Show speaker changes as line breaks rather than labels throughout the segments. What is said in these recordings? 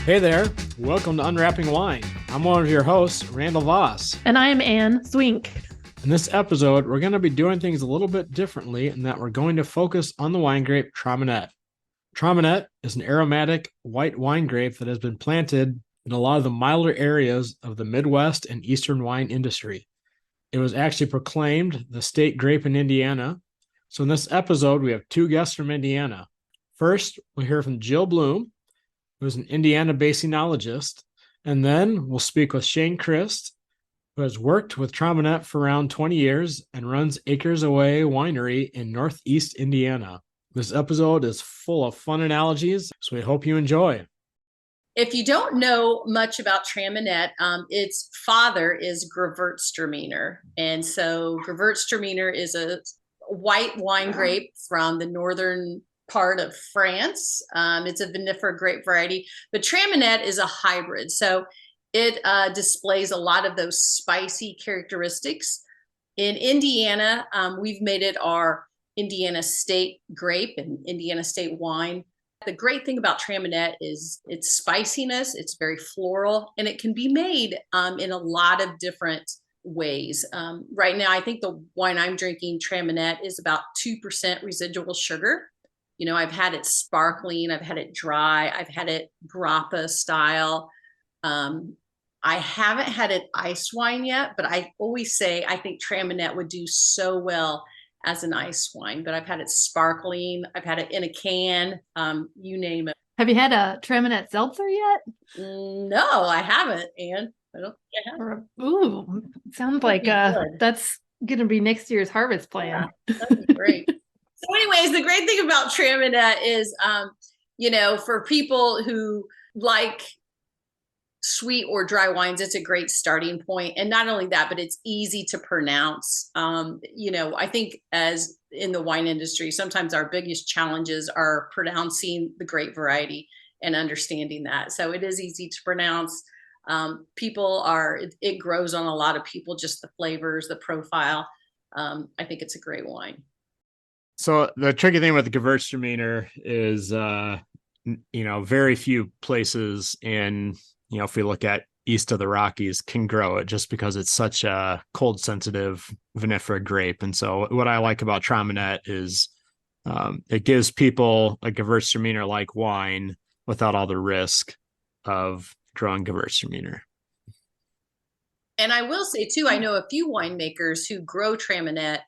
Hey there, welcome to Unwrapping Wine. I'm one of your hosts, Randall Voss.
And I'm Anne Zwink.
In this episode, we're going to be doing things a little bit differently in that we're going to focus on the wine grape Traminette. Traminette is an aromatic white wine grape that has been planted in a lot of the milder areas of the Midwest and Eastern wine industry. It was actually proclaimed the state grape in Indiana. So in this episode, we have two guests from Indiana. First, we'll hear from Jill Bloom, who's an Indiana-based enologist, and then we'll speak with Shane Christ, who has worked with Traminette for around 20 years and runs Acres Away Winery in Northeast Indiana. This episode is full of fun analogies, so we hope you enjoy.
If you don't know much about Traminette, its father is Gewürztraminer. And so Gewürztraminer is a white wine grape from the northern part of France. It's a vinifera grape variety, but Traminette is a hybrid. So it displays a lot of those spicy characteristics. In Indiana, we've made it our Indiana state grape and Indiana state wine. The great thing about Traminette is its spiciness. It's very floral, and it can be made in a lot of different ways. Right now, I think the wine I'm drinking, Traminette, is about 2% residual sugar. You know, I've had it sparkling, I've had it dry, I've had it grappa style. I haven't had it ice wine yet, but I always say I think Traminette would do so well as an ice wine. But I've had it sparkling, I've had it in a can, you name it.
Have you had a Traminette seltzer yet?
No, I haven't, Anne. I don't think I have.
Ooh, sounds like that's going to be next year's harvest plan.
Yeah, that'd be great. So anyways, the great thing about Traminette is, for people who like sweet or dry wines, it's a great starting point. And not only that, but it's easy to pronounce. I think as in the wine industry, sometimes our biggest challenges are pronouncing the grape variety and understanding that. So it is easy to pronounce. It grows on a lot of people, just the flavors, the profile. I think it's a great wine.
So the tricky thing with the Gewürztraminer is, very few places in, if we look at east of the Rockies, can grow it just because it's such a cold sensitive vinifera grape. And so what I like about Traminette is it gives people a Gewürztraminer like wine without all the risk of growing Gewürztraminer.
And I will say too, I know a few winemakers who grow Traminette,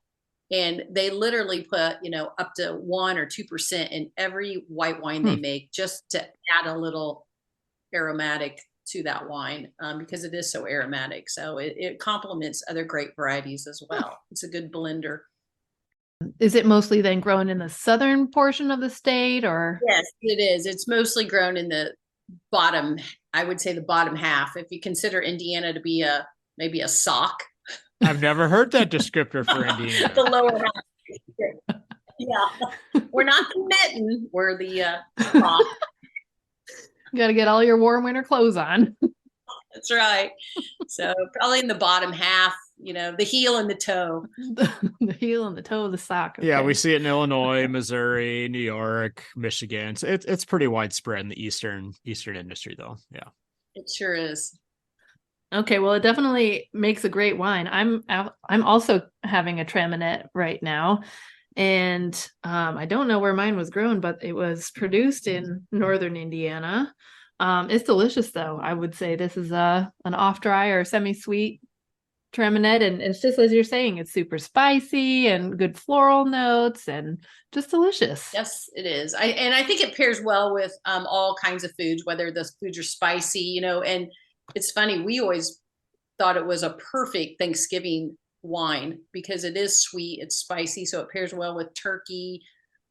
and they literally put, up to 1 or 2% in every white wine they make, just to add a little aromatic to that wine, because it is so aromatic. So it complements other grape varieties as well. It's a good blender.
Is it mostly then grown in the southern portion of the state, or?
Yes, it is. It's mostly grown in the bottom, I would say the bottom half. If you consider Indiana to be maybe a sock.
I've never heard that descriptor for Indiana.
The lower half. Yeah. We're not the mitten. We're the sock.
You got to get all your warm winter clothes on.
That's right. So probably in the bottom half, the heel and the toe.
The heel and the toe of the sock.
Okay. Yeah, we see it in Illinois, Missouri, New York, Michigan. So it's pretty widespread in the eastern industry, though. Yeah,
it sure is.
Okay, well, it definitely makes a great wine. I'm also having a Traminette right now, and I don't know where mine was grown, but it was produced in northern Indiana. It's delicious, though. I would say this is an off-dry or semi-sweet Traminette, and it's just as you're saying, it's super spicy and good floral notes and just delicious.
Yes, it is. I think it pairs well with all kinds of foods, whether the foods are spicy, and it's funny, we always thought it was a perfect Thanksgiving wine because it is sweet, it's spicy, so it pairs well with turkey,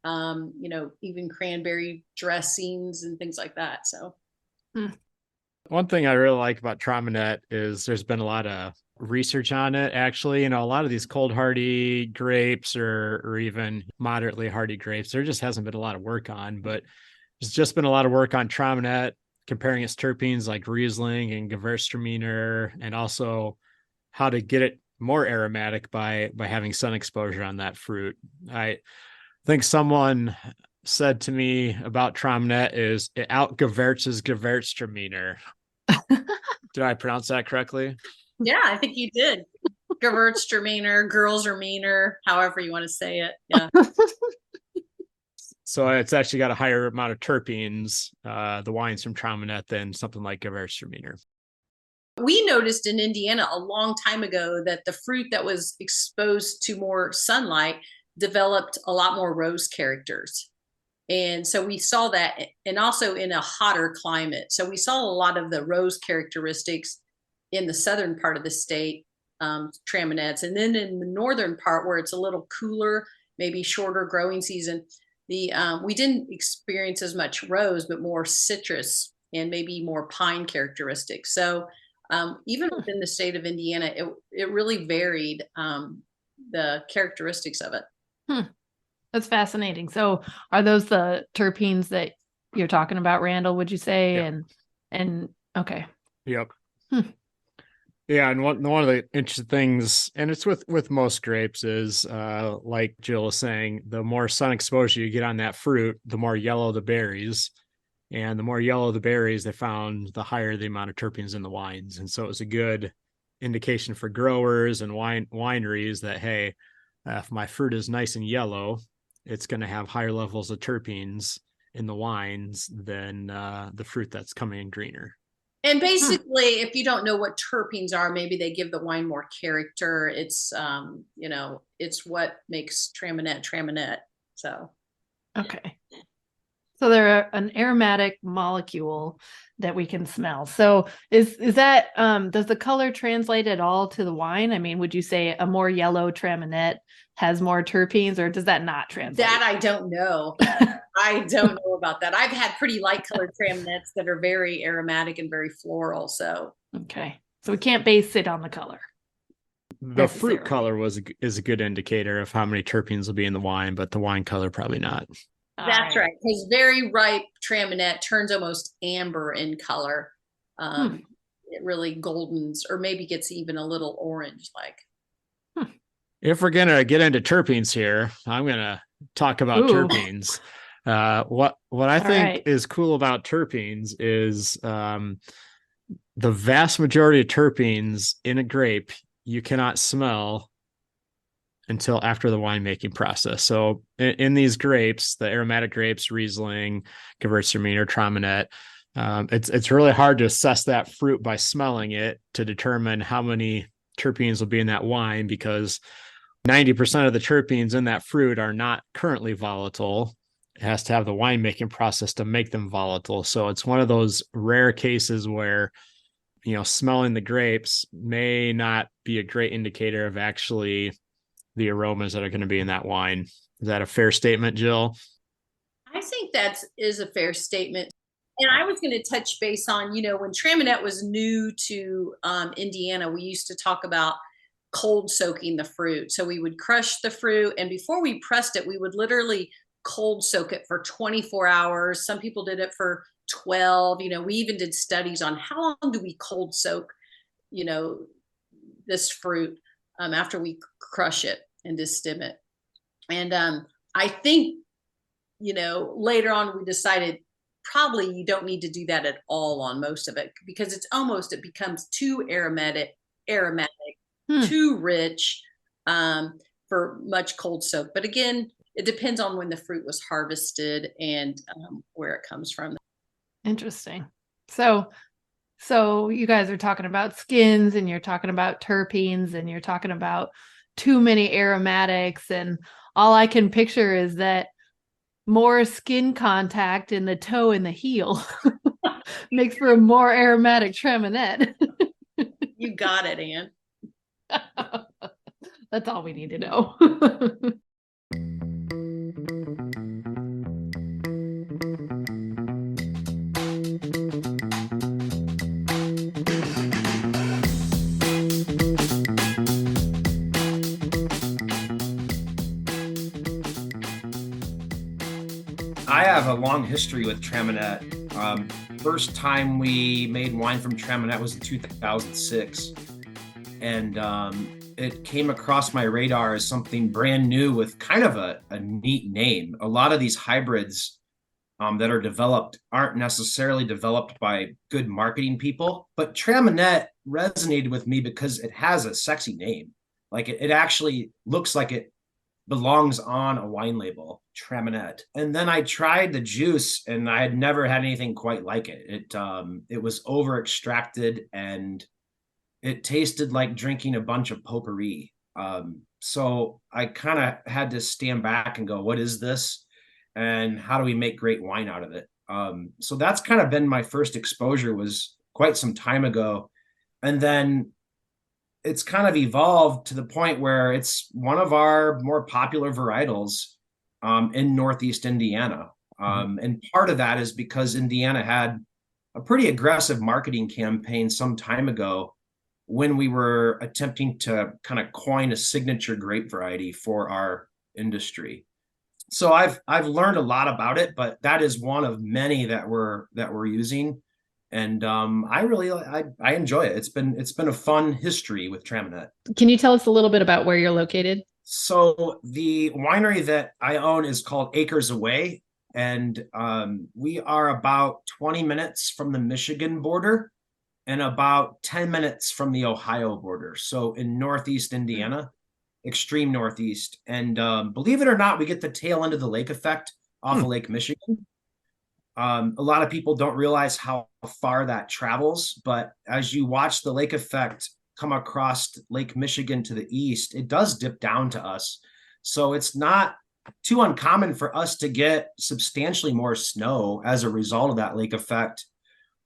even cranberry dressings and things like that. So
one thing I really like about Traminette is there's been a lot of research on it, actually. A lot of these cold hardy grapes or even moderately hardy grapes, there just hasn't been a lot of work on, but there's just been a lot of work on Traminette, comparing its terpenes like Riesling and Gewürztraminer, and also how to get it more aromatic by having sun exposure on that fruit. I think someone said to me about Traminette is it out Gewürzes Gewürztraminer. Did I pronounce that correctly?
Yeah, I think you did. Gewürztraminer, girls are meaner, however you want to say it. Yeah.
So it's actually got a higher amount of terpenes, the wines from Traminette, than something like Gewürztraminer.
We noticed in Indiana a long time ago that the fruit that was exposed to more sunlight developed a lot more rose characters. And so we saw that, and also in a hotter climate. So we saw a lot of the rose characteristics in the southern part of the state, Traminettes. And then in the northern part where it's a little cooler, maybe shorter growing season, we didn't experience as much rose, but more citrus and maybe more pine characteristics. So even within the state of Indiana, it really varied the characteristics of it.
That's fascinating. So are those the terpenes that you're talking about, Randall, would you say?
Yep.
And okay.
Yep. Yeah, and one of the interesting things, and it's with most grapes, is like Jill was saying, the more sun exposure you get on that fruit, the more yellow the berries. And the more yellow the berries, they found, the higher the amount of terpenes in the wines. And so it was a good indication for growers and wineries that, hey, if my fruit is nice and yellow, it's going to have higher levels of terpenes in the wines than the fruit that's coming in greener.
And basically, if you don't know what terpenes are, maybe they give the wine more character. It's, it's what makes Traminette. So.
Okay. So they're an aromatic molecule that we can smell. So is that, does the color translate at all to the wine? I mean, would you say a more yellow Traminette has more terpenes, or does that not translate?
That I don't know. I don't know about that. I've had pretty light colored Traminettes that are very aromatic and very floral. So.
Okay. So we can't base it on the color.
The fruit color is a good indicator of how many terpenes will be in the wine, but the wine color probably not.
That's right. Because very ripe Traminette turns almost amber in color. It really goldens, or maybe gets even a little orange like.
If we're going to get into terpenes here, I'm going to talk about terpenes. What I think is cool about terpenes is the vast majority of terpenes in a grape you cannot smell until after the winemaking process. So in these grapes, the aromatic grapes, Riesling, Gewürztraminer, Traminette, it's really hard to assess that fruit by smelling it to determine how many terpenes will be in that wine, because 90% of the terpenes in that fruit are not currently volatile. It has to have the winemaking process to make them volatile. So it's one of those rare cases where, smelling the grapes may not be a great indicator of actually the aromas that are going to be in that wine. Is that a fair statement, Jill?
I think that is a fair statement. And I was going to touch base on, when Traminette was new to Indiana, we used to talk about cold soaking the fruit. So we would crush the fruit, and before we pressed it, we would literally cold soak it for 24 hours. Some people did it for 12. We even did studies on how long do we cold soak, this fruit after we crush it and distim it. And I think, later on we decided probably you don't need to do that at all on most of it, because it becomes too aromatic, too rich for much cold soak. But again, it depends on when the fruit was harvested and where it comes from.
Interesting. So you guys are talking about skins, and you're talking about terpenes, and you're talking about too many aromatics, and all I can picture is that more skin contact in the toe and the heel makes for a more aromatic Traminette.
You got it, Ann.
That's all we need to know.
I have a long history with Traminette. First time we made wine from Traminette was in 2006. And it came across my radar as something brand new with kind of a neat name. A lot of these hybrids that are developed aren't necessarily developed by good marketing people, but Traminette resonated with me because it has a sexy name. Like it actually looks like it belongs on a wine label, Traminette. And then I tried the juice, and I had never had anything quite like it. It was over extracted, and it tasted like drinking a bunch of potpourri. So I kind of had to stand back and go, what is this? And how do we make great wine out of it? So that's kind of been my first exposure, was quite some time ago. And then it's kind of evolved to the point where it's one of our more popular varietals in Northeast Indiana. And part of that is because Indiana had a pretty aggressive marketing campaign some time ago when we were attempting to kind of coin a signature grape variety for our industry. So I've learned a lot about it, but that is one of many that we're using. And I enjoy it. It's been a fun history with Traminette.
Can you tell us a little bit about where you're located?
So the winery that I own is called Acres Away, and we are about 20 minutes from the Michigan border and about 10 minutes from the Ohio border. So in Northeast Indiana, extreme Northeast. And believe it or not, we get the tail end of the lake effect off of Lake Michigan. A lot of people don't realize how far that travels, but as you watch the lake effect come across Lake Michigan to the east, it does dip down to us. So it's not too uncommon for us to get substantially more snow as a result of that lake effect,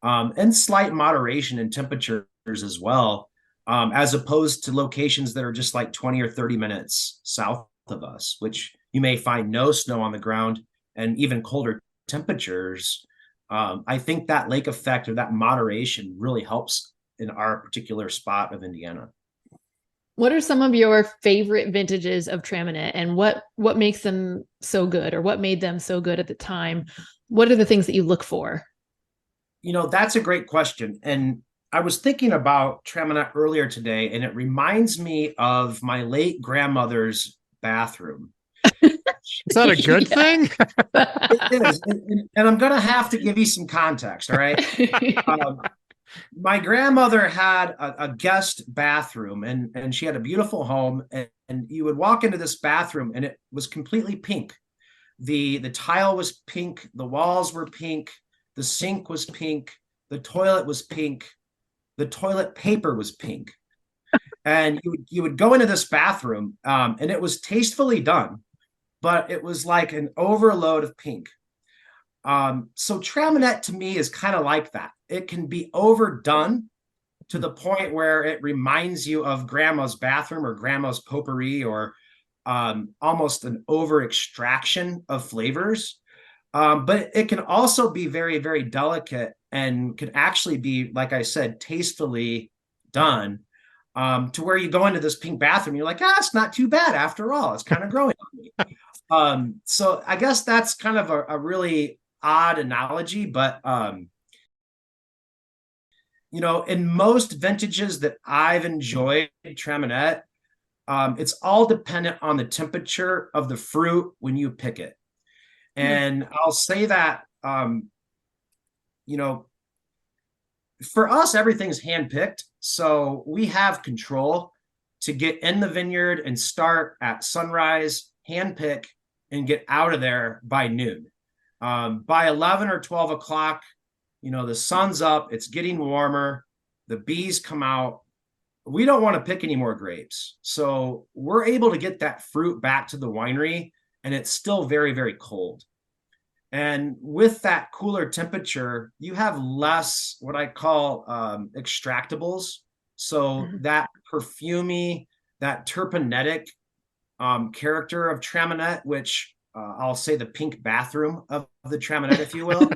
and slight moderation in temperatures as well, as opposed to locations that are just like 20 or 30 minutes south of us, which you may find no snow on the ground and even colder temperatures. I think that lake effect or that moderation really helps in our particular spot of Indiana.
What are some of your favorite vintages of Traminette, and what makes them so good, or what made them so good at the time? What are the things that you look for?
You know, that's a great question. And I was thinking about Traminette earlier today, and it reminds me of my late grandmother's bathroom.
Is that a good thing?
It is. And I'm going to have to give you some context. All right. My grandmother had a guest bathroom, and she had a beautiful home, and you would walk into this bathroom and it was completely pink. The tile was pink. The walls were pink. The sink was pink. The toilet was pink. The toilet paper was pink. And you would go into this bathroom, and it was tastefully done, but it was like an overload of pink. So Traminette to me is kind of like that. It can be overdone to the point where it reminds you of grandma's bathroom or grandma's potpourri, or almost an over extraction of flavors. But it can also be very, very delicate and can actually be, like I said, tastefully done, to where you go into this pink bathroom, you're like, it's not too bad after all. It's kind of growing on me. So I guess that's kind of a really odd analogy, but you know, in most vintages that I've enjoyed Traminette, it's all dependent on the temperature of the fruit when you pick it. And I'll say that, you know, for us, everything's handpicked. So we have control to get in the vineyard and start at sunrise, handpick, and get out of there by noon. By 11 or 12 o'clock, you know, the sun's up, it's getting warmer, the bees come out. We don't want to pick any more grapes. So we're able to get that fruit back to the winery, and it's still very, very cold. And with that cooler temperature, you have less what I call extractables. So that perfumey, that terpenetic character of Traminette, which I'll say the pink bathroom of the Traminette, if you will,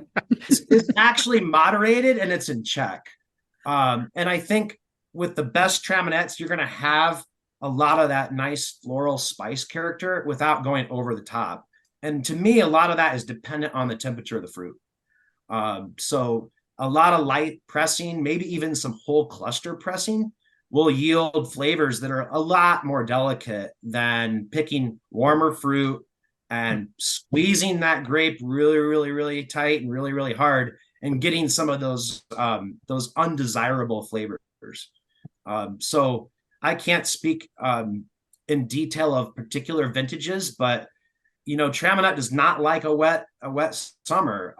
is actually moderated and it's in check. And I think with the best Traminettes, you're going to have a lot of that nice floral spice character without going over the top. And to me, a lot of that is dependent on the temperature of the fruit. So a lot of light pressing, maybe even some whole cluster pressing, will yield flavors that are a lot more delicate than picking warmer fruit and squeezing that grape really, really, really tight and really, really hard and getting some of those undesirable flavors. So I can't speak in detail of particular vintages, but Traminette does not like a wet summer.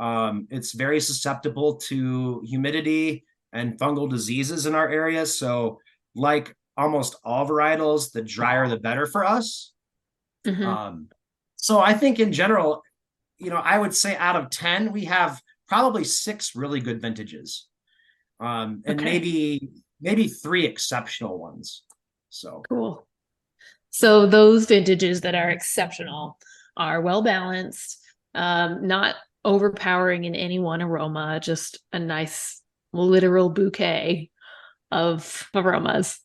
It's very susceptible to humidity and fungal diseases in our area. So, like almost all varietals, the drier the better for us.
Mm-hmm.
So I think in general, I would say out of 10, we have probably 6 really good vintages, and maybe 3 exceptional ones. So
Cool. So those vintages that are exceptional are well balanced, not overpowering in any one aroma, just a nice literal bouquet of aromas.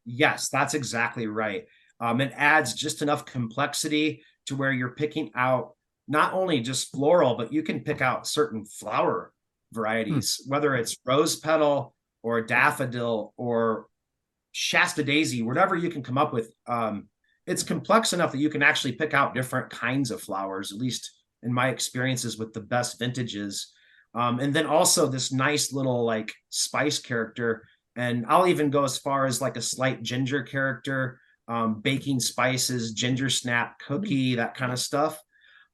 Yes, that's exactly right. It adds just enough complexity to where you're picking out not only just floral, but you can pick out certain flower varieties, whether it's rose petal or daffodil or Shasta daisy, whatever you can come up with. It's complex enough that you can actually pick out different kinds of flowers, at least in my experiences with the best vintages. And then also this nice little like spice character. And I'll even go as far as like a slight ginger character, baking spices, ginger snap cookie, that kind of stuff.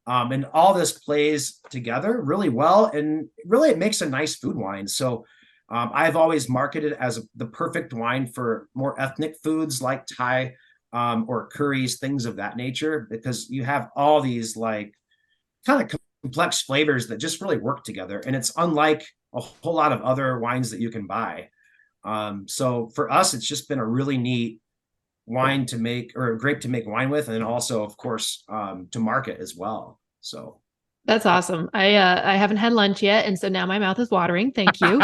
And all this plays together really well. And really, it makes a nice food wine. So I've always marketed as the perfect wine for more ethnic foods like Thai or curries, things of that nature, because you have all these like kind of complex flavors that just really work together. And it's unlike a whole lot of other wines that you can buy. So for us, it's just been a really neat wine to make, or a grape to make wine with, and then also, of course, to market as well. So
That's awesome. I haven't had lunch yet, and so now my mouth is watering. Thank you.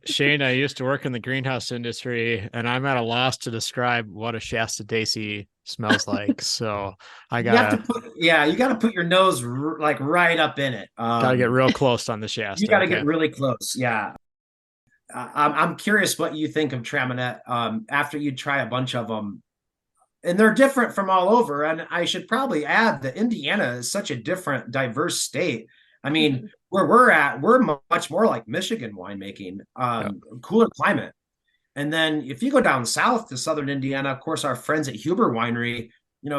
Shane, I used to work in the greenhouse industry, and I'm at a loss to describe what a Shasta daisy smells like. So you got
to put your nose like right up in it.
Gotta get real close on the Shasta.
You got to get really close. Yeah. I'm curious what you think of Traminette after you try a bunch of them. And they're different from all over. And I should probably add that Indiana is such a different, diverse state. I mean, where we're at, we're much more like Michigan winemaking, cooler climate. And then if you go down south to southern Indiana, of course, our friends at Huber Winery,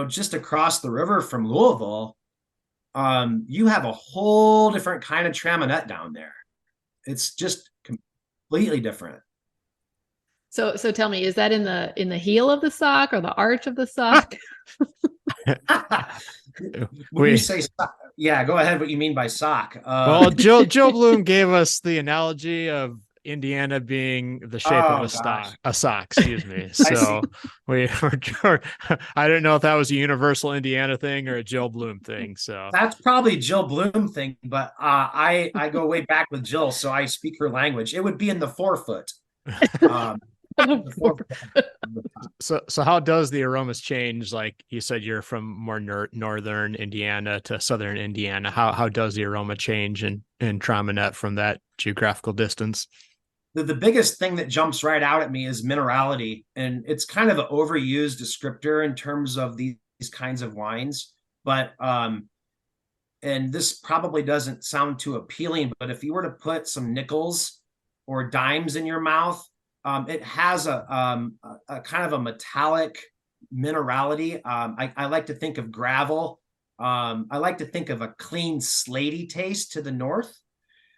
just across the river from Louisville, you have a whole different kind of Traminette down there. It's just completely different.
So tell me, is that in the heel of the sock or the arch of the sock?
When you say sock, yeah, go ahead. What you mean by sock?
Well, Jill Bloom gave us the analogy of Indiana being the shape of a sock. Excuse me. So I don't know if that was a universal Indiana thing or a Jill Bloom thing. So
that's probably Jill Bloom thing, but I go way back with Jill, so I speak her language. It would be in the forefoot.
So how does the aromas change? Like you said, you're from more northern Indiana to southern Indiana. How does the aroma change in Traminette from that geographical distance?
The biggest thing that jumps right out at me is minerality, and it's kind of an overused descriptor in terms of these kinds of wines. But and this probably doesn't sound too appealing, but if you were to put some nickels or dimes in your mouth, it has a kind of a metallic minerality. I like to think of gravel. I like to think of a clean slatey taste to the north.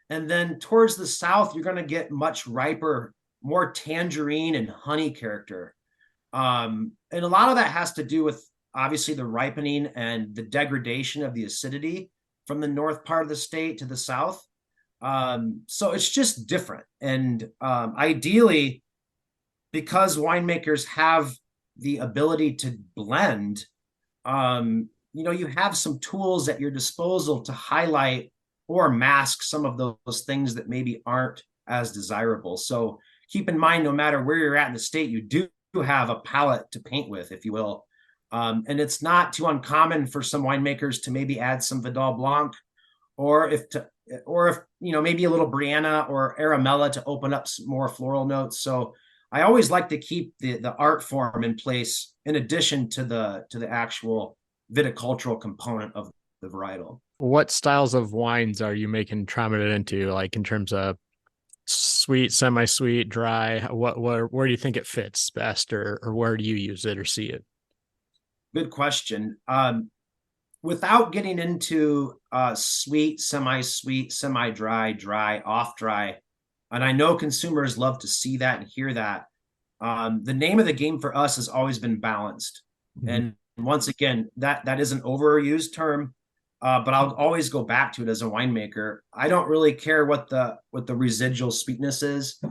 And then towards the south, you're going to get much riper, more tangerine and honey character. And a lot of that has to do with obviously the ripening and the degradation of the acidity from the north part of the state to the south. So it's just different. And ideally, because winemakers have the ability to blend, you have some tools at your disposal to highlight or mask some of those things that maybe aren't as desirable. So keep in mind, no matter where you're at in the state, you do have a palette to paint with, if you will. And it's not too uncommon for some winemakers to maybe add some Vidal Blanc or or if, maybe a little Brianna or Aramella to open up some more floral notes. So I always like to keep the art form in place in addition to the actual viticultural component of the varietal.
What styles of wines are you making Traminette into, like in terms of sweet, semi-sweet, dry? Where do you think it fits best, or where do you use it or see it?
Good question. Without getting into sweet, semi-sweet, semi-dry, dry, off-dry, and I know consumers love to see that and hear that. The name of the game for us has always been balanced. Mm-hmm. And once again, that is an overused term, but I'll always go back to it as a winemaker. I don't really care what the residual sweetness is,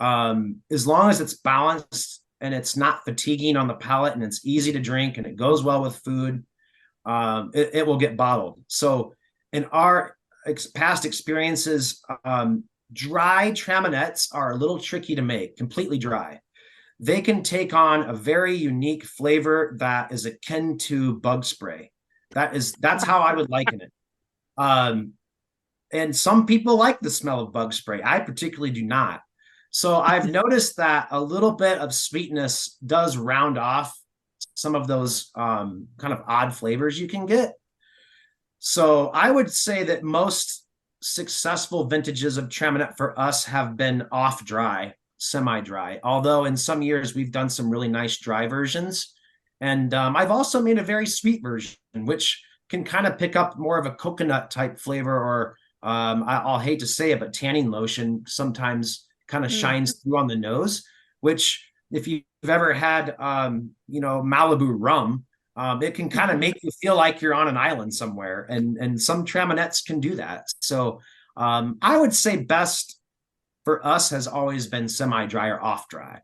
as long as it's balanced and it's not fatiguing on the palate and it's easy to drink and it goes well with food. It will get bottled. So in our past experiences, dry Traminettes are a little tricky to make, completely dry. They can take on a very unique flavor that is akin to bug spray. That's how I would liken it. And some people like the smell of bug spray. I particularly do not. So I've noticed that a little bit of sweetness does round off some of those kind of odd flavors you can get. So I would say that most successful vintages of Traminette for us have been off dry, semi-dry, although in some years we've done some really nice dry versions. And I've also made a very sweet version, which can kind of pick up more of a coconut type flavor, or I'll hate to say it, but tanning lotion sometimes kind of shines through on the nose, which if you've ever had, Malibu rum, it can kind of make you feel like you're on an island somewhere. And some Traminettes can do that. So I would say best for us has always been semi-dry or off-dry.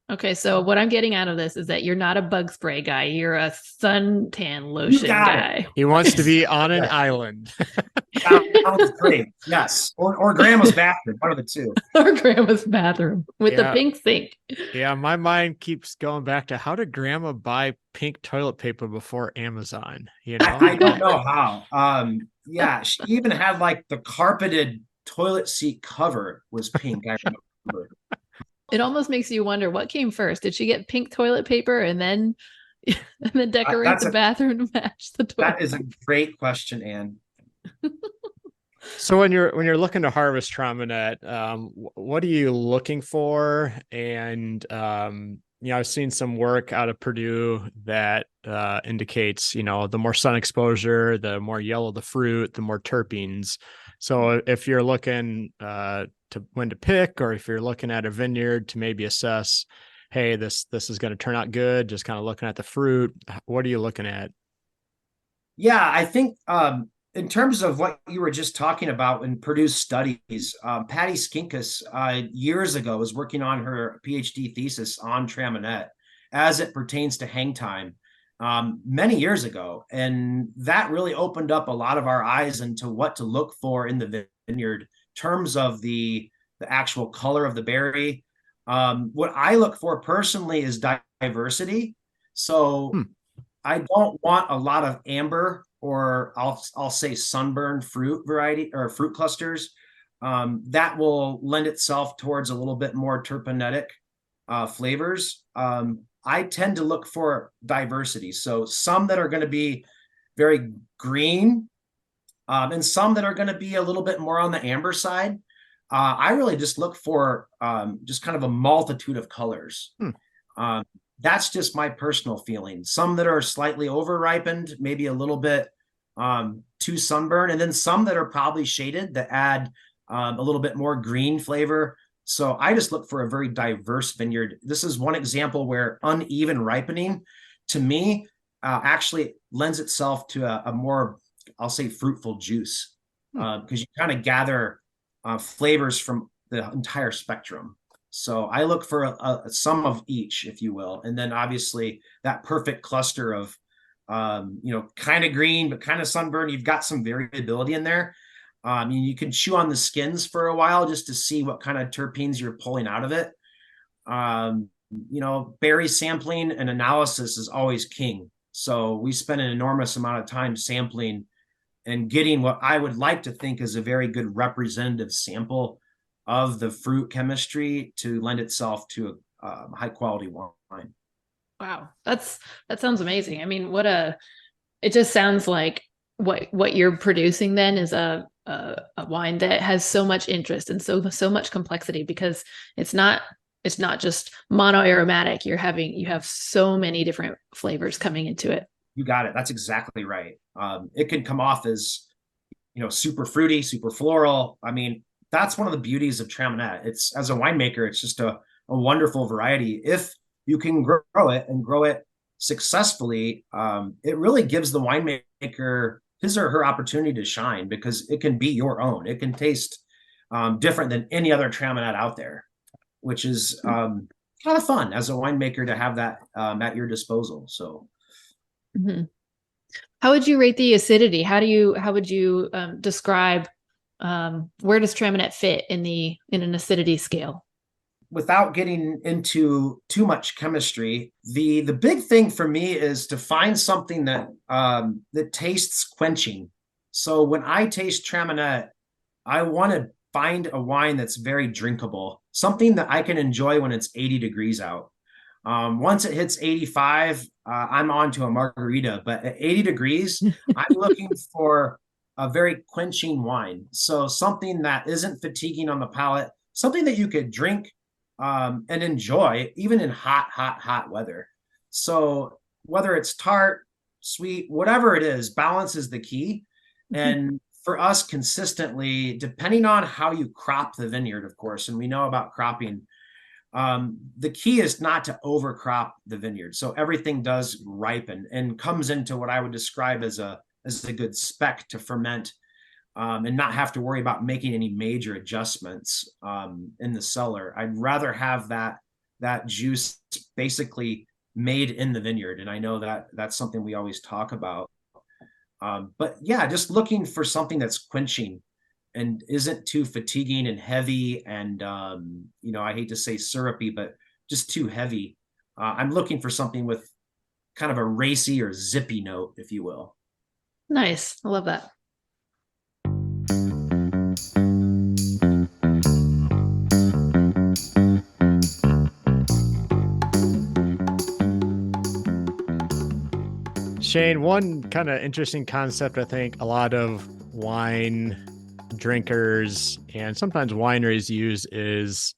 Okay, so what I'm getting out of this is that you're not a bug spray guy. You're a suntan lotion guy.
He wants to be on an island.
Sounds great. Yes. Or grandma's bathroom, one of the two.
Or grandma's bathroom with the pink sink.
Yeah, my mind keeps going back to, how did grandma buy pink toilet paper before Amazon?
I don't know how. Yeah, she even had like the carpeted toilet seat cover was pink. I remember.
It almost makes you wonder what came first. Did she get pink toilet paper and then decorate the bathroom to match the toilet?
That is a great question, Anne.
So when you're looking to harvest Traminette, what are you looking for? And I've seen some work out of Purdue that indicates, the more sun exposure, the more yellow the fruit, the more terpenes. So if you're looking to when to pick, or if you're looking at a vineyard to maybe assess, hey, this is going to turn out good, just kind of looking at the fruit, what are you looking at?
Yeah, I think in terms of what you were just talking about in Purdue's studies, Patty Skinkus years ago was working on her PhD thesis on Traminette as it pertains to hang time many years ago. And that really opened up a lot of our eyes into what to look for in the vineyard in terms of the actual color of the berry. What I look for personally is diversity. So I don't want a lot of amber, or I'll say sunburned fruit variety or fruit clusters. That will lend itself towards a little bit more terpenetic flavors. I tend to look for diversity. So some that are going to be very green, and some that are going to be a little bit more on the amber side. I really just look for just kind of a multitude of colors. That's just my personal feeling. Some that are slightly over ripened, maybe a little bit too sunburned, and then some that are probably shaded that add a little bit more green flavor. So I just look for a very diverse vineyard. This is one example where uneven ripening, to me, actually lends itself to a more, I'll say, fruitful juice, because you kind of gather flavors from the entire spectrum. So I look for some of each, if you will. And then obviously that perfect cluster of, kind of green, but kind of sunburned. You've got some variability in there. You can chew on the skins for a while just to see what kind of terpenes you're pulling out of it. Berry sampling and analysis is always king. So we spend an enormous amount of time sampling and getting what I would like to think is a very good representative sample of the fruit chemistry to lend itself to a high quality wine.
Wow. That sounds amazing. I mean, it just sounds like what you're producing then is a wine that has so much interest and so much complexity, because it's not just mono aromatic. You have so many different flavors coming into it.
You got it. That's exactly right. It can come off as, super fruity, super floral. I mean, that's one of the beauties of Traminette. It's, as a winemaker, it's just a wonderful variety. If you can grow it and grow it successfully, it really gives the winemaker his or her opportunity to shine, because it can be your own. It can taste different than any other Traminette out there, which is kind of fun as a winemaker to have that at your disposal. So.
Mm-hmm. How would you rate the acidity? How would you describe where does Traminette fit in an acidity scale?
Without getting into too much chemistry, the big thing for me is to find something that tastes quenching. So when I taste Traminette, I want to find a wine that's very drinkable, something that I can enjoy when it's 80 degrees out. Once it hits 85, I'm on to a margarita, but at 80 degrees, I'm looking for a very quenching wine. So something that isn't fatiguing on the palate, something that you could drink and enjoy even in hot weather. So whether it's tart, sweet, whatever it is, balance is the key. And for us, consistently, depending on how you crop the vineyard, of course, and we know about cropping, the key is not to overcrop the vineyard. So everything does ripen and comes into what I would describe as a good spec to ferment, and not have to worry about making any major adjustments in the cellar. I'd rather have that juice basically made in the vineyard. And I know that that's something we always talk about. But yeah, just looking for something that's quenching and isn't too fatiguing and heavy and, I hate to say syrupy, but just too heavy. I'm looking for something with kind of a racy or zippy note, if you will.
Nice. I love that.
Shane, one kind of interesting concept I think a lot of wine drinkers and sometimes wineries use is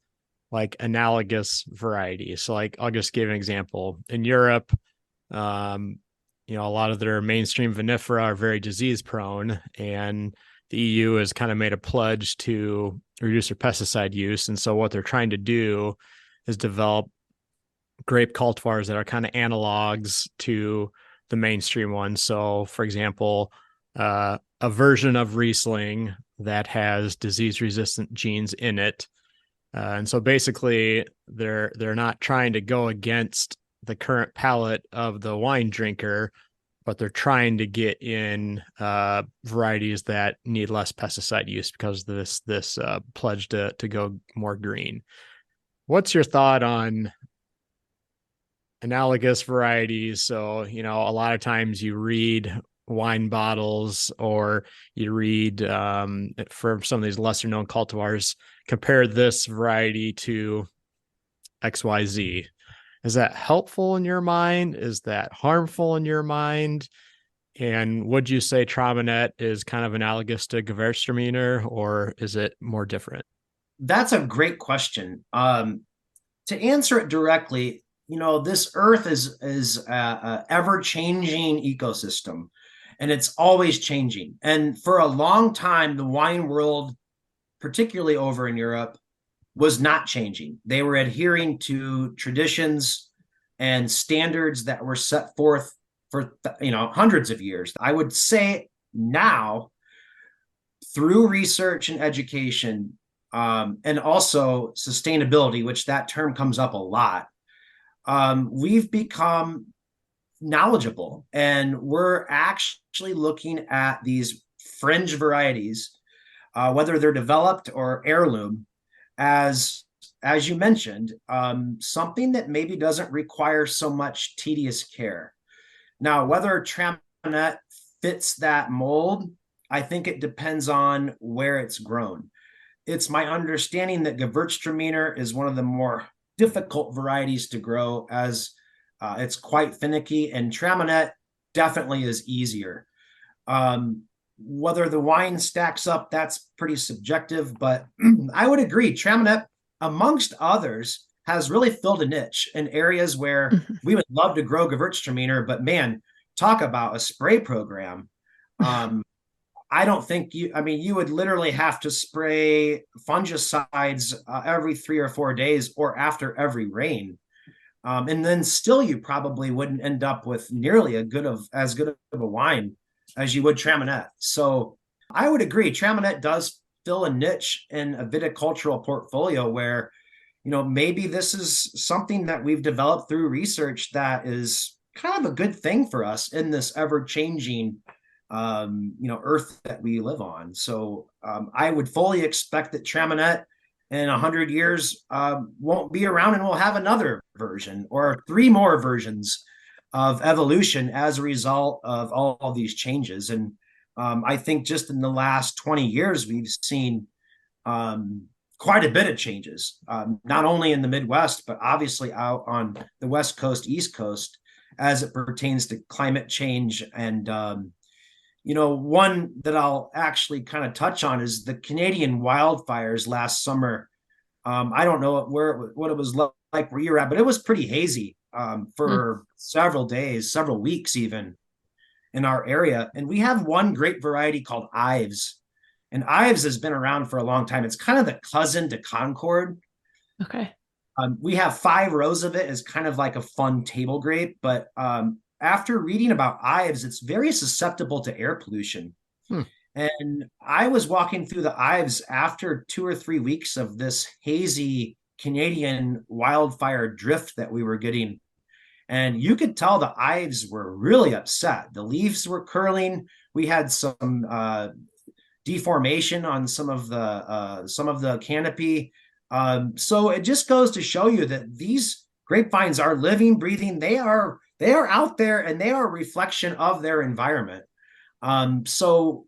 like analogous varieties. So like I'll just give an example. In Europe, a lot of their mainstream vinifera are very disease prone, and the EU has kind of made a pledge to reduce their pesticide use. And so what they're trying to do is develop grape cultivars that are kind of analogs to the mainstream ones. So for example, a version of Riesling that has disease resistant genes in it. And so basically they're not trying to go against the current palate of the wine drinker, but they're trying to get in varieties that need less pesticide use because of this pledge to go more green. What's your thought on analogous varieties? So, a lot of times you read wine bottles or you read for some of these lesser known cultivars, compare this variety to XYZ. Is that helpful in your mind? Is that harmful in your mind? And would you say Traminette is kind of analogous to Gewürztraminer, or is it more different?
That's a great question. To answer it directly, this earth is a ever-changing ecosystem, and it's always changing. And for a long time, the wine world, particularly over in Europe, was not changing. They were adhering to traditions and standards that were set forth for hundreds of years. I would say now, through research and education, and also sustainability, which that term comes up a lot, we've become knowledgeable, and we're actually looking at these fringe varieties, whether they're developed or heirloom, as you mentioned, something that maybe doesn't require so much tedious care. Now, whether Traminette fits that mold, I think it depends on where it's grown. It's my understanding that Gewürztraminer is one of the more difficult varieties to grow, as it's quite finicky, and Traminette definitely is easier. Whether the wine stacks up, that's pretty subjective, but I would agree. Traminette, amongst others, has really filled a niche in areas where we would love to grow Gewürztraminer, but man, talk about a spray program. I don't think you would literally have to spray fungicides every 3 or 4 days or after every rain. And then still you probably wouldn't end up with nearly as good of a wine as you would Traminette. So I would agree. Traminette does fill a niche in a viticultural portfolio where, maybe this is something that we've developed through research that is kind of a good thing for us in this ever-changing earth that we live on. So I would fully expect that Traminette in 100 years won't be around, and we'll have another version or 3 more versions of evolution as a result of all of these changes. And I think just in the last 20 years, we've seen quite a bit of changes, not only in the Midwest, but obviously out on the West Coast, East Coast, as it pertains to climate change. And one that I'll actually kind of touch on is the Canadian wildfires last summer. I don't know what it was like where you're at, but it was pretty hazy for several days, several weeks even in our area. And we have one grape variety called Ives. And Ives has been around for a long time. It's kind of the cousin to Concord.
Okay.
We have 5 rows of it as kind of like a fun table grape, but after reading about Ives, it's very susceptible to air pollution. And I was walking through the Ives after 2 or 3 weeks of this hazy Canadian wildfire drift that we were getting. And you could tell the Ives were really upset. The leaves were curling. We had some deformation on some of the canopy. So it just goes to show you that these grapevines are living, breathing. They are out there, and they are a reflection of their environment. So,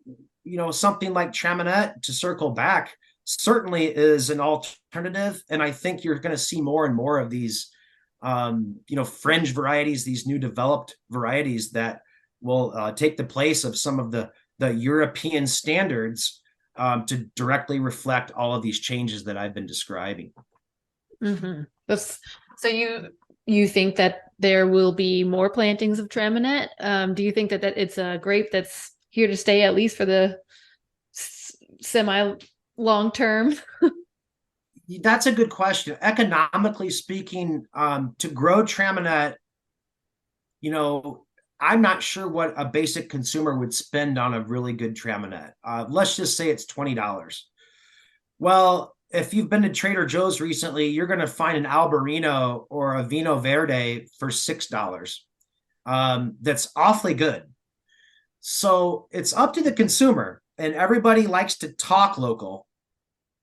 something like Traminette, to circle back, certainly is an alternative. And I think you're going to see more and more of these, fringe varieties, these new developed varieties that will take the place of some of the European standards to directly reflect all of these changes that I've been describing.
Mm-hmm. So you think that there will be more plantings of Traminette? Do you think that it's a grape that's here to stay, at least for the semi long term?
That's a good question. Economically speaking, to grow Traminette, I'm not sure what a basic consumer would spend on a really good Traminette. Let's just say it's $20. Well, if you've been to Trader Joe's recently, you're going to find an Albarino or a Vino Verde for $6. That's awfully good. So it's up to the consumer, and everybody likes to talk local.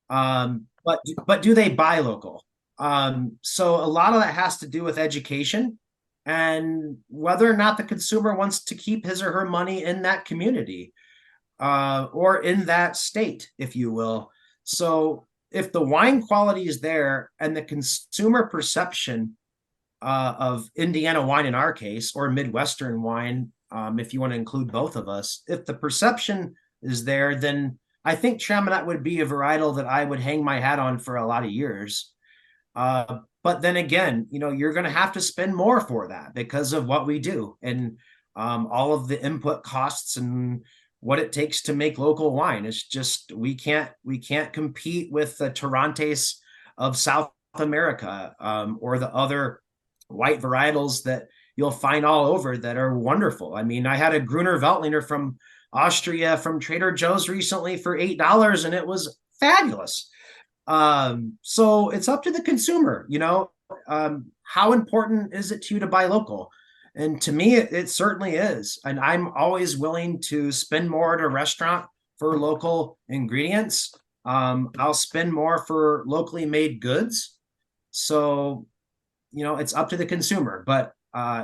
But do they buy local? So a lot of that has to do with education and whether or not the consumer wants to keep his or her money in that community or in that state, if you will. So if the wine quality is there and the consumer perception of Indiana wine in our case, or Midwestern wine, if you want to include both of us, if the perception is there, then I think Traminette would be a varietal that I would hang my hat on for a lot of years. But then again, you're going to have to spend more for that because of what we do and all of the input costs and what it takes to make local wine. It's just we can't compete with the Torrontes of South America or the other white varietals that you'll find all over that are wonderful. I mean, I had a Gruner Veltliner from Austria from Trader Joe's recently for $8, and it was fabulous. So it's up to the consumer, how important is it to you to buy local? And to me, it certainly is. And I'm always willing to spend more at a restaurant for local ingredients. I'll spend more for locally made goods. So, it's up to the consumer. But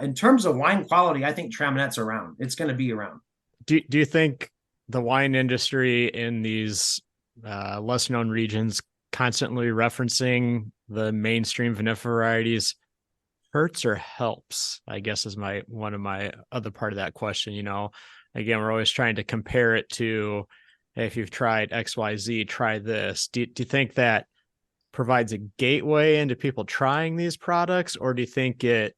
in terms of wine quality, I think Traminette's around. It's going to be around.
Do you think the wine industry in these less known regions constantly referencing the mainstream vinifera varieties hurts or helps, I guess, is one of my other part of that question. Again, we're always trying to compare it to, hey, if you've tried XYZ, try this. Do you think that provides a gateway into people trying these products, or do you think it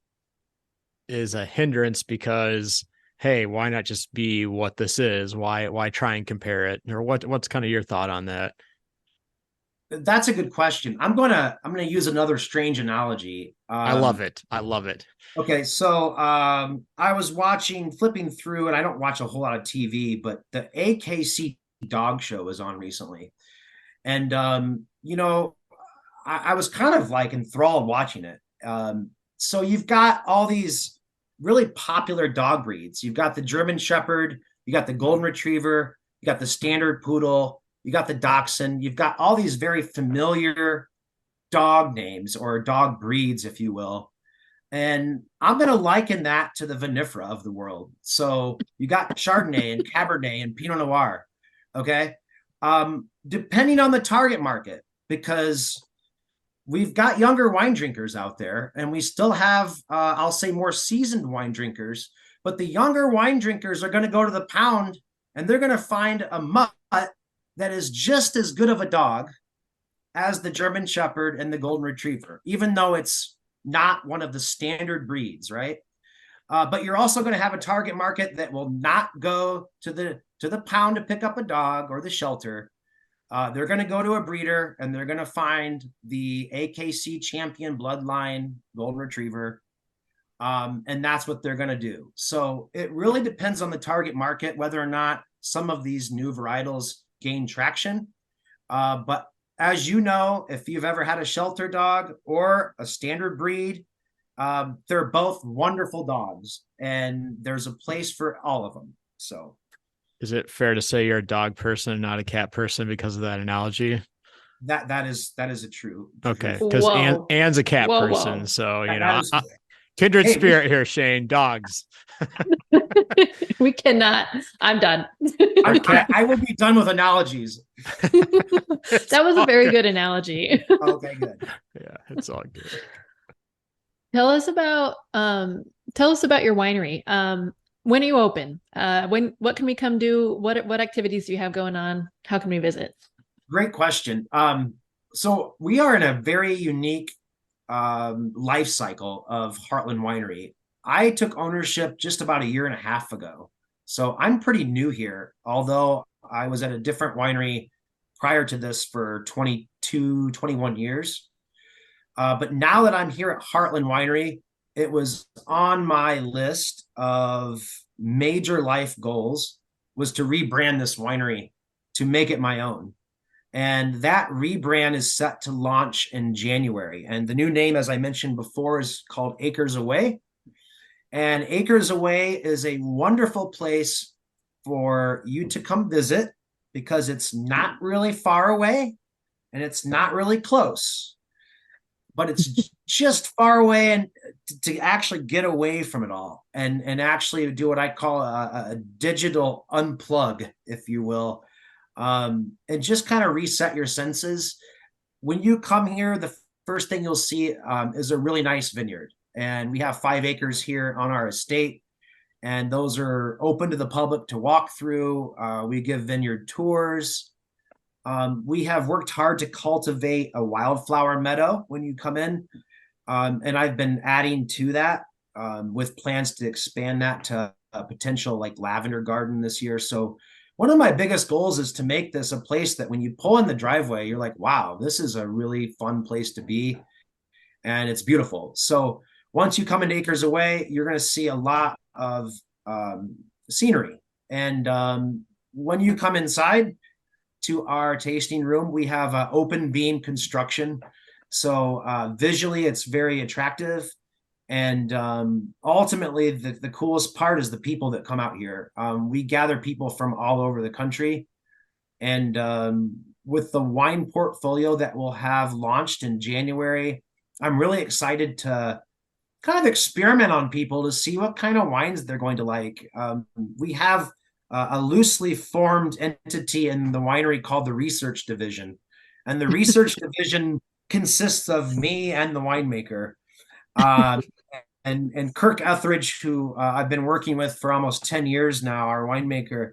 is a hindrance because, hey, why not just be what this is? Why try and compare it? Or what's kind of your thought on that?
That's a good question. I'm gonna use another strange analogy.
I love it.
Okay, so I was flipping through, and I don't watch a whole lot of TV, but the AKC dog show was on recently. And I was kind of like enthralled watching it. So you've got all these really popular dog breeds. You've got the German Shepherd, you got the Golden Retriever, you got the Standard Poodle, you got the Dachshund. You've got all these very familiar dog names or dog breeds, if you will. And I'm going to liken that to the vinifera of the world. So you got Chardonnay and Cabernet and Pinot Noir. Okay. Depending on the target market, because we've got younger wine drinkers out there, and we still have, I'll say, more seasoned wine drinkers. But the younger wine drinkers are going to go to the pound, and they're going to find a mutt that is just as good of a dog as the German Shepherd and the Golden Retriever, even though it's not one of the standard breeds, right? But you're also going to have a target market that will not go to the pound to pick up a dog or the shelter. They're going to go to a breeder, and they're going to find the AKC champion bloodline Golden Retriever. And that's what they're going to do. So it really depends on the target market, whether or not some of these new varietals gain traction. But as you know, if you've ever had a shelter dog or a standard breed, they're both wonderful dogs, and there's a place for all of them. So
is it fair to say you're a dog person and not a cat person because of that analogy?
That is a true.
Okay, because Anne's a cat person,
whoa.
So kindred spirit here, Shane. Dogs.
We cannot. I'm done.
I will be done with analogies.
That was a very good analogy.
Okay, good.
Yeah, it's all good.
Tell us about your winery. When are you open? What can we come do? What activities do you have going on? How can we visit?
Great question. So we are in a very unique life cycle of Heartland Winery. I took ownership just about a year and a half ago. So I'm pretty new here, although I was at a different winery prior to this for 22, 21 years. But now that I'm here at Heartland Winery, it was on my list of major life goals was to rebrand this winery, to make it my own. And that rebrand is set to launch in January. And the new name, as I mentioned before, is called Acres Away. And Acres Away is a wonderful place for you to come visit, because it's not really far away and it's not really close, but it's just far away, and to actually get away from it all and actually do what I call a digital unplug, if you will, and just kind of reset your senses. When you come here, the first thing you'll see is a really nice vineyard. And we have 5 acres here on our estate, and those are open to the public to walk through. We give vineyard tours. We have worked hard to cultivate a wildflower meadow when you come in. And I've been adding to that with plans to expand that to a potential like lavender garden this year. So one of my biggest goals is to make this a place that when you pull in the driveway, you're like, wow, this is a really fun place to be. And it's beautiful. So once you come into Acres Away, you're going to see a lot of scenery. And when you come inside to our tasting room, we have open beam construction. So visually, it's very attractive. And ultimately, the coolest part is the people that come out here. We gather people from all over the country. And with the wine portfolio that we'll have launched in January, I'm really excited to kind of experiment on people to see what kind of wines they're going to like. We have a loosely formed entity in the winery called the research division. And the research division consists of me and the winemaker. And Kirk Etheridge, who I've been working with for almost 10 years now, our winemaker,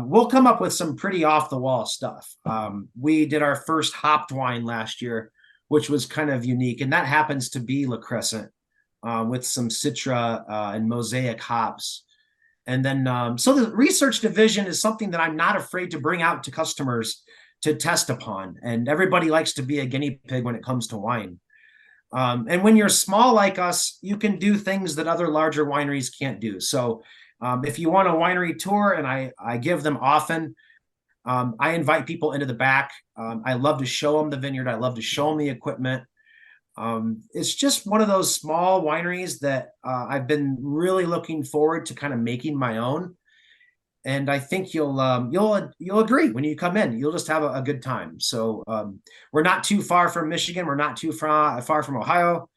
we'll come up with some pretty off-the-wall stuff. We did our first hopped wine last year, which was kind of unique, and that happens to be La Crescent with some Citra and Mosaic hops. And then, so the research division is something that I'm not afraid to bring out to customers to test upon. And everybody likes to be a guinea pig when it comes to wine. And when you're small like us, you can do things that other larger wineries can't do. So if you want a winery tour, and I give them often, I invite people into the back. I love to show them the vineyard. I love to show them the equipment. It's just one of those small wineries that I've been really looking forward to kind of making my own. And I think you'll agree when you come in. You'll just have a good time. So we're not too far from Michigan. We're not too far from Ohio.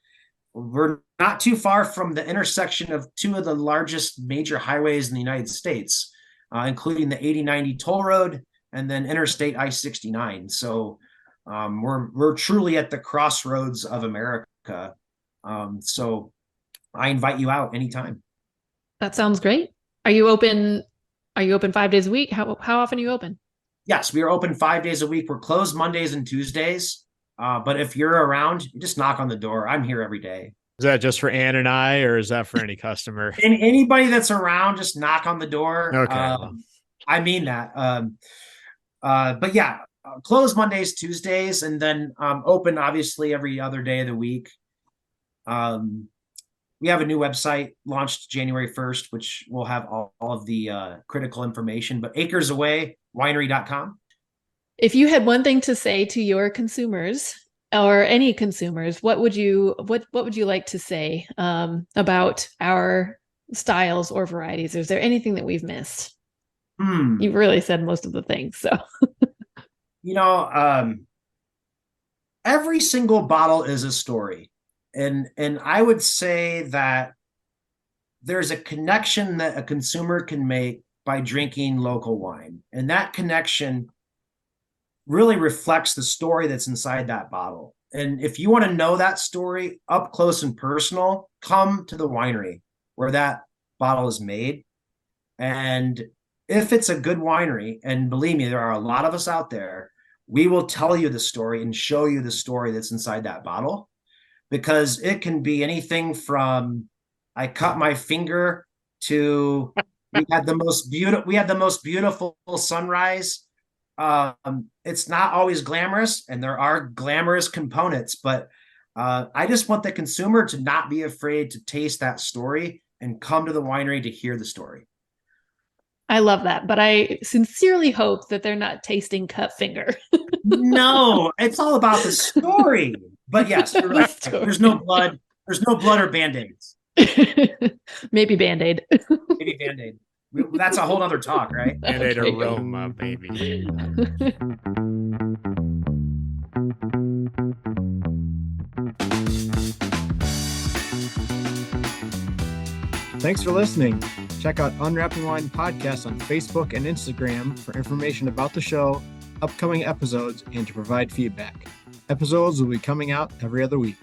We're not too far from the intersection of two of the largest major highways in the United States, including the 8090 toll road and then Interstate I-69. So we're truly at the crossroads of America. So I invite you out anytime.
That sounds great. Are you open 5 days a week? How often are you open?
Yes, we are open 5 days a week. We're closed Mondays and Tuesdays. But if you're around, you just knock on the door. I'm here every day.
Is that just for Ann and I, or is that for any customer?
And anybody that's around, just knock on the door.
Okay.
I mean that. But yeah, closed Mondays, Tuesdays, and then open obviously every other day of the week. We have a new website launched January 1st, which will have all of the critical information, but acresawaywinery.com.
If you had one thing to say to your consumers or any consumers, what would you like to say about our styles or varieties? Is there anything that we've missed? You've really said most of the things. So,
every single bottle is a story. And I would say that there's a connection that a consumer can make by drinking local wine. And that connection really reflects the story that's inside that bottle. And if you want to know that story up close and personal, come to the winery where that bottle is made. And if it's a good winery, and believe me, there are a lot of us out there, we will tell you the story and show you the story that's inside that bottle. Because it can be anything from I cut my finger to we had the most beautiful sunrise. It's not always glamorous, and there are glamorous components, but I just want the consumer to not be afraid to taste that story and come to the winery to hear the story.
I love that, but I sincerely hope that they're not tasting cut finger.
No, it's all about the story. But yes, you're right. There's no blood. There's no blood or Band-Aids.
Maybe Band-Aid.
Maybe Band-Aid. That's a whole other talk, right?
Band-Aid aroma, baby. Thanks for listening. Check out Unwrapping Wine Podcast on Facebook and Instagram for information about the show, upcoming episodes, and to provide feedback. Episodes will be coming out every other week.